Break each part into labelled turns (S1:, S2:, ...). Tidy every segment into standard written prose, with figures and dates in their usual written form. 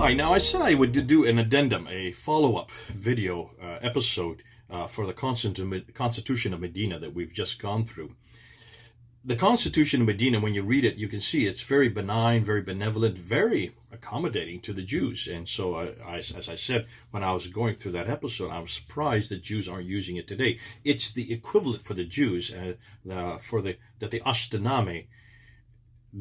S1: Hi, now I said I would do an addendum, a follow-up video episode for the Constitution of Medina that we've just gone through. The Constitution of Medina, when you read it, you can see it's very benign, very benevolent, very accommodating to the Jews. And so, as I said, when I was going through that episode, I was surprised that Jews aren't using it today. It's the equivalent for the Jews that the Ashtename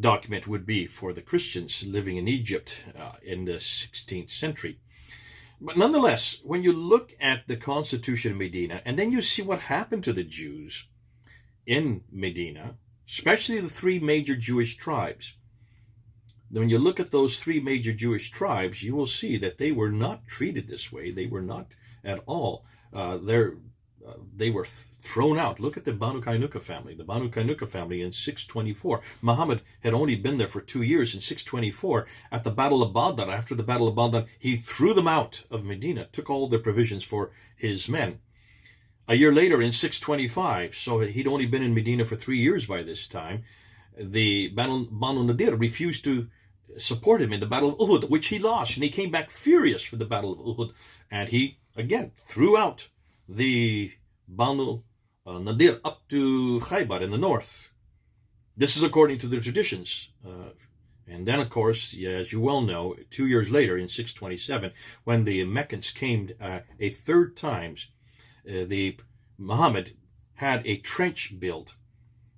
S1: document would be for the Christians living in Egypt in the 16th century. But nonetheless, when you look at the Constitution of Medina, and then you see what happened to the Jews in Medina, especially the three major Jewish tribes, when you look at those three major Jewish tribes, you will see that they were not treated this way. They were not at all. They were thrown out. Look at the Banu Kainuka family. The Banu Kainuka family in 624. Muhammad had only been there for 2 years. In 624, at the Battle of Badr, after the Battle of Badr, he threw them out of Medina, took all their provisions for his men. A year later, in 625, so he'd only been in Medina for 3 years by this time, the Banu Nadir refused to support him in the Battle of Uhud, which he lost, and he came back furious for the Battle of Uhud, and he, again, threw out the Banu Nadir up to Khaybar in the north. This is according to the traditions. And then, of course, as you well know, 2 years later, in 627, when the Meccans came a third time, Muhammad had a trench built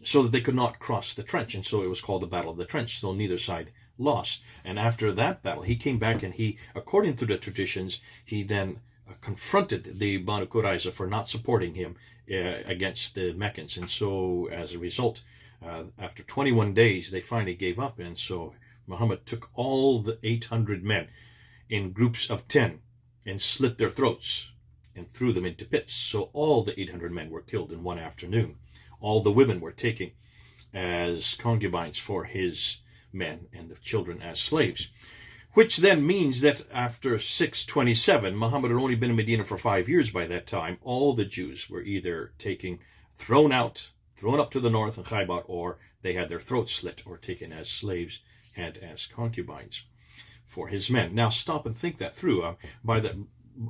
S1: so that they could not cross the trench, and so it was called the Battle of the Trench, so neither side lost. And after that battle, he came back and he, according to the traditions, he then confronted the Banu Qurayza for not supporting him against the Meccans. And so, as a result, after 21 days, they finally gave up. And so Muhammad took all the 800 men in groups of 10 and slit their throats and threw them into pits. So all the 800 men were killed in one afternoon. All the women were taken as concubines for his men and the children as slaves. Which then means that after 627, Muhammad had only been in Medina for 5 years by that time. All the Jews were either thrown up to the north in Khaybar, or they had their throats slit or taken as slaves and as concubines for his men. Now stop and think that through.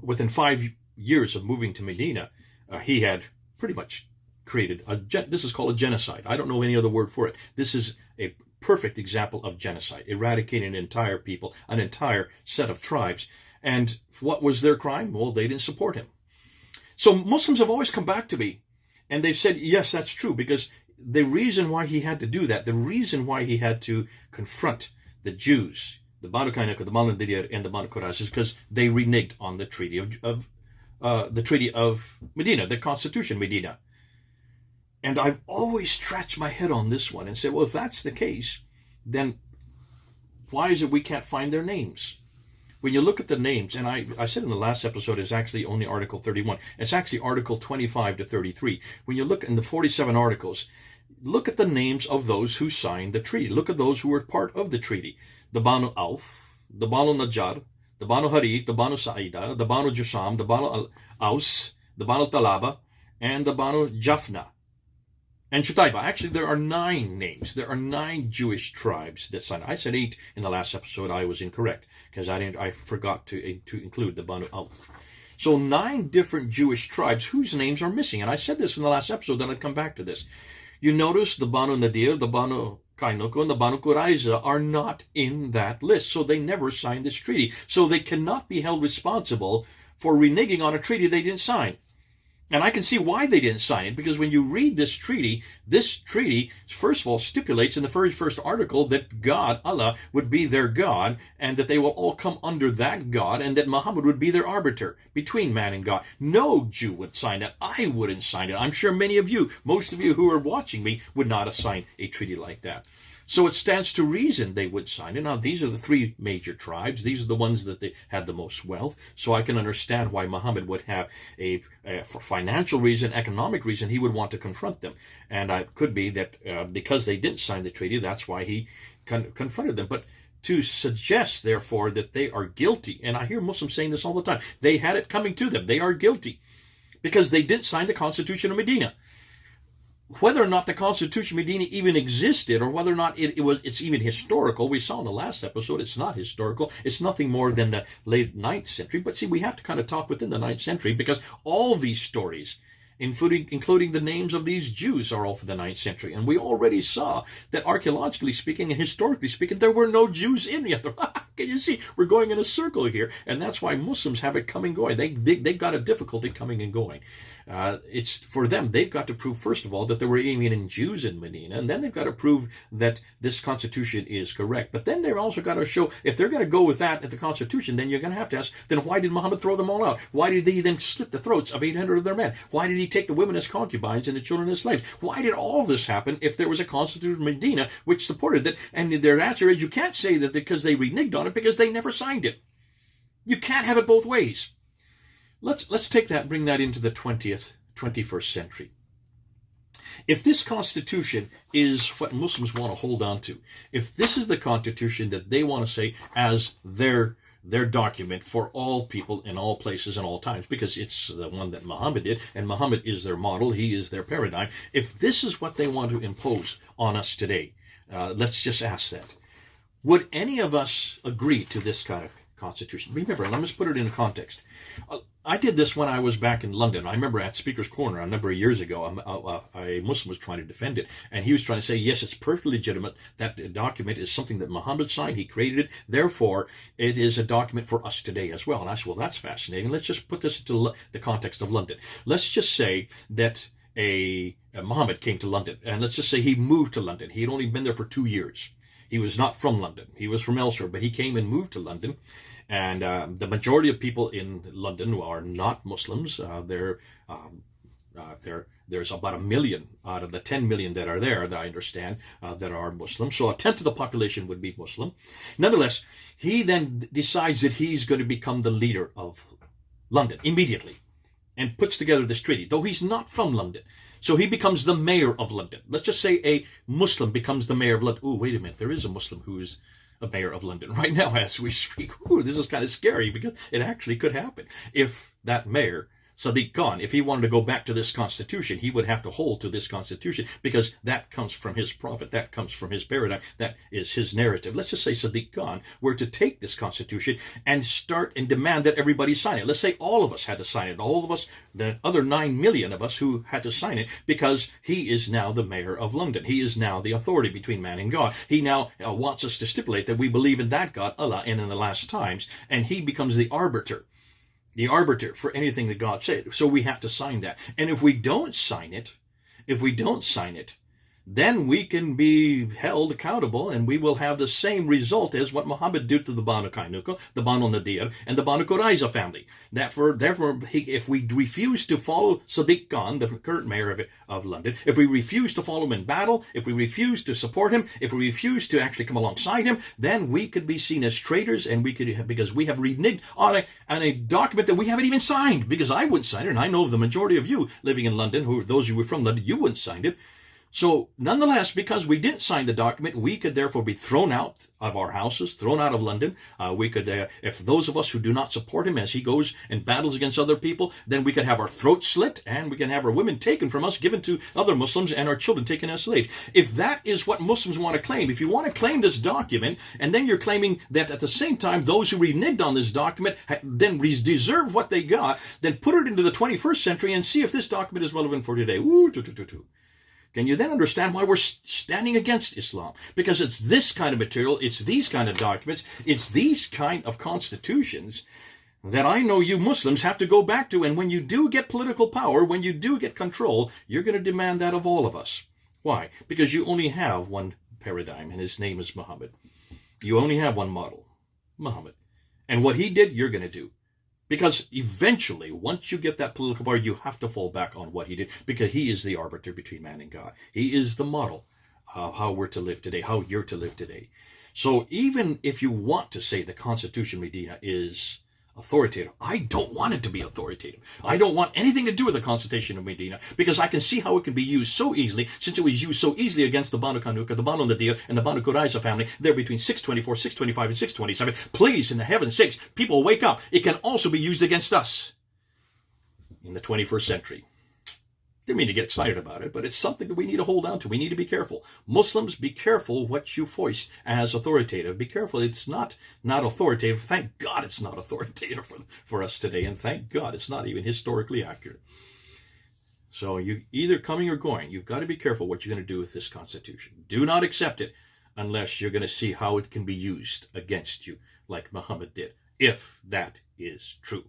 S1: Within 5 years of moving to Medina, he had pretty much created this is called a genocide. I don't know any other word for it. This is a perfect example of genocide, eradicating an entire people, an entire set of tribes. And what was their crime? Well, they didn't support him. So Muslims have always come back to me, and they've said, yes, that's true, because the reason why he had to do that, the reason why he had to confront the Jews, the Banu Kainuka, the Banu Nadir, and the Banu Qurayza, is because they reneged on the Treaty of Medina, the Constitution of Medina. And I've always scratched my head on this one and said, well, if that's the case, then why is it we can't find their names? When you look at the names, and I said in the last episode, it's actually only Article 31. It's actually Article 25 to 33. When you look in the 47 articles, look at the names of those who signed the treaty. Look at those who were part of the treaty. The Banu Auf, the Banu Najjar, the Banu Harith, the Banu Sa'ida, the Banu Jusam, the Banu Aus, the Banu Talaba, and the Banu Jafna. And Shutaiba. Actually, there are 9 names. There are 9 Jewish tribes that signed. I said 8 in the last episode. I was incorrect because I forgot to include the Banu Auf. So 9 different Jewish tribes whose names are missing. And I said this in the last episode, then I'd come back to this. You notice the Banu Nadir, the Banu Kainuka, and the Banu Qurayza are not in that list. So they never signed this treaty. So they cannot be held responsible for reneging on a treaty they didn't sign. And I can see why they didn't sign it, because when you read this treaty, first of all, stipulates in the very first article that God, Allah, would be their God, and that they will all come under that God, and that Muhammad would be their arbiter between man and God. No Jew would sign it. I wouldn't sign it. I'm sure many of you, most of you who are watching me, would not have signed a treaty like that. So it stands to reason they would sign it. Now, these are the 3 major tribes. These are the ones that they had the most wealth. So I can understand why Muhammad would have for financial reason, economic reason, he would want to confront them. And it could be that because they didn't sign the treaty, that's why he confronted them. But to suggest, therefore, that they are guilty, and I hear Muslims saying this all the time, they had it coming to them. They are guilty because they didn't sign the Constitution of Medina. whether or not the Constitution Medina even existed, or whether or not it's even historical. We saw in the last episode it's not historical. It's nothing more than the late 9th century. But see, we have to kind of talk within the 9th century, because all these stories, including the names of these Jews, are all from the 9th century. And we already saw that archaeologically speaking and historically speaking, there were no Jews in yet. Can you see? We're going in a circle here. And that's why Muslims have it coming and going. They've got a difficulty coming and going. It's for them, they've got to prove, first of all, that there were even Jews in Medina, and then they've got to prove that this constitution is correct. But then they've also got to show, if they're going to go with that at the constitution, then you're going to have to ask, then why did Muhammad throw them all out? Why did he then slit the throats of 800 of their men? Why did he take the women as concubines and the children as slaves? Why did all this happen if there was a constitution of Medina which supported it? And their answer is, you can't say that because they reneged on it, because they never signed it. You can't have it both ways. Let's take that, bring that into the 21st century. If this constitution is what Muslims want to hold on to, if this is the constitution that they want to say as their document for all people in all places and all times, because it's the one that Muhammad did, and Muhammad is their model, he is their paradigm. If this is what they want to impose on us today, let's just ask that. Would any of us agree to this kind of constitution? Remember, let me just put it in context. I did this when I was back in London. I remember at Speaker's Corner a number of years ago, a Muslim was trying to defend it, and he was trying to say, yes, it's perfectly legitimate. That document is something that Muhammad signed. He created it. Therefore, it is a document for us today as well. And I said, well, that's fascinating. Let's just put this into the context of London. Let's just say that Muhammad came to London, and let's just say he moved to London. He had only been there for 2 years. He was not from London. He was from elsewhere, but he came and moved to London. And the majority of people in London are not Muslims. There's about 1 million out of the 10 million that are there, that I understand, that are Muslim. So a tenth of the population would be Muslim. Nonetheless, he then decides that he's going to become the leader of London immediately, and puts together this treaty, though he's not from London. So he becomes the mayor of London. Let's just say a Muslim becomes the mayor of London. Oh, wait a minute. There is a Muslim who is a mayor of London right now as we speak. Ooh, this is kind of scary, because it actually could happen. If that mayor, Sadiq Khan, if he wanted to go back to this constitution, he would have to hold to this constitution, because that comes from his prophet, that comes from his paradigm, that is his narrative. Let's just say Sadiq Khan were to take this constitution and start and demand that everybody sign it. Let's say all of us had to sign it, all of us, the other 9 million of us who had to sign it, because he is now the mayor of London. He is now the authority between man and God. He now wants us to stipulate that we believe in that God, Allah, and in the last times, and he becomes the arbiter for anything that God said. So we have to sign that. And if we don't sign it, then we can be held accountable, and we will have the same result as what Muhammad did to the Banu Kainuka, the Banu Nadir, and the Banu Qurayza family. Therefore, if we refuse to follow Sadiq Khan, the current mayor of London, if we refuse to follow him in battle, if we refuse to support him, if we refuse to actually come alongside him, then we could be seen as traitors, and because we have reneged on a document that we haven't even signed, because I wouldn't sign it, and I know the majority of you living in London, those who were from London, you wouldn't sign it. So, nonetheless, because we didn't sign the document, we could therefore be thrown out of our houses, thrown out of London. We could, if those of us who do not support him as he goes and battles against other people, then we could have our throats slit, and we can have our women taken from us, given to other Muslims, and our children taken as slaves. If that is what Muslims want to claim, if you want to claim this document, and then you're claiming that at the same time those who reneged on this document then deserve what they got, then put it into the 21st century and see if this document is relevant for today. Can you then understand why we're standing against Islam? Because it's this kind of material, it's these kind of documents, it's these kind of constitutions that I know you Muslims have to go back to. And when you do get political power, when you do get control, you're going to demand that of all of us. Why? Because you only have one paradigm, and his name is Muhammad. You only have one model, Muhammad. And what he did, you're going to do. Because eventually, once you get that political power, you have to fall back on what he did, because he is the arbiter between man and God. He is the model of how we're to live today, how you're to live today. So even if you want to say the Constitution Medina is authoritative, I don't want it to be authoritative. I don't want anything to do with the Constitution of Medina, because I can see how it can be used so easily, since it was used so easily against the Banu Kanuka, the Banu Nadir, and the Banu Qurayza family. They're between 624, 625, and 627. Please, in the heaven's sakes, people wake up. It can also be used against us in the 21st century. Didn't mean to get excited about it, but it's something that we need to hold on to. We need to be careful. Muslims, be careful what you foist as authoritative. Be careful. It's not authoritative. Thank God it's not authoritative for us today. And thank God it's not even historically accurate. So you either coming or going, you've got to be careful what you're going to do with this Constitution. Do not accept it unless you're going to see how it can be used against you, like Muhammad did, if that is true.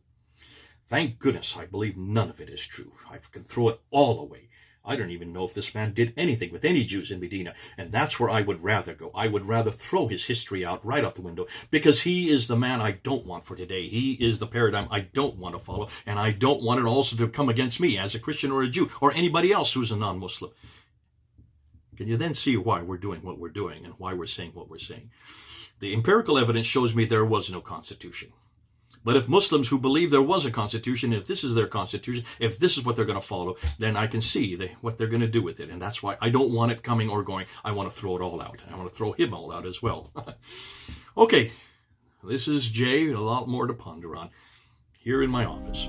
S1: Thank goodness I believe none of it is true. I can throw it all away. I don't even know if this man did anything with any Jews in Medina, and that's where I would rather go. I would rather throw his history out right out the window, because he is the man I don't want for today. He is the paradigm I don't want to follow, and I don't want it also to come against me as a Christian or a Jew or anybody else who's a non-Muslim. Can you then see why we're doing what we're doing and why we're saying what we're saying? The empirical evidence shows me there was no Constitution. But if Muslims who believe there was a Constitution, if this is their Constitution, if this is what they're going to follow, then I can see what they're going to do with it. And that's why I don't want it coming or going. I want to throw it all out. I want to throw him all out as well. Okay, this is Jay, a lot more to ponder on here in my office.